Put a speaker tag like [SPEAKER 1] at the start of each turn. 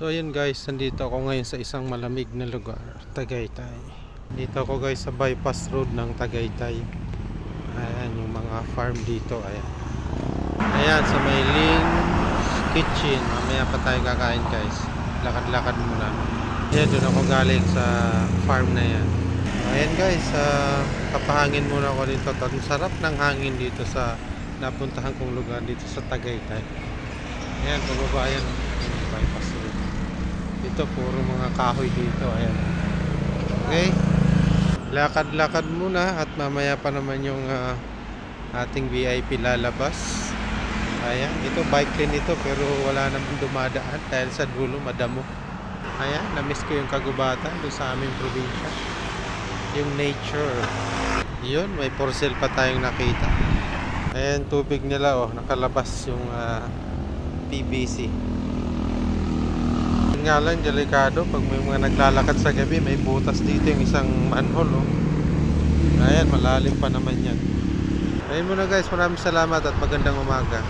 [SPEAKER 1] So ayun guys, nandito ako ngayon sa isang malamig na lugar, Tagaytay. Dito ako guys sa bypass road ng Tagaytay. Ayan yung mga farm dito. Ayan, ayan sa Mailing Kitchen. Mamaya pa tayo kakain guys. Lakad-lakad muna. Ayan, doon ako galing sa farm na yan. Ayan guys, kapahangin muna ako dito. Ang sarap ng hangin dito sa napuntahan kong lugar dito sa Tagaytay. Ayan, pababa yan. Bypass road. Dito puro mga kahoy dito. Ayan. Okay, lakad-lakad muna at mamaya pa naman yung ating VIP lalabas. Ayan, ito bike lane ito pero wala naman dumadaan dahil sa dulo madamo. Ayan, namiss ko yung kagubatan doon sa aming probinsya, yung nature. Yun, may for sale pa tayong nakita. Ayan, tubig nila nakalabas yung PVC. Nga lang, delikado pag may mga naglalakad sa gabi, may butas dito yung isang manhole. Ayan, malalim pa naman yan. Ayun muna guys, maraming salamat at magandang umaga.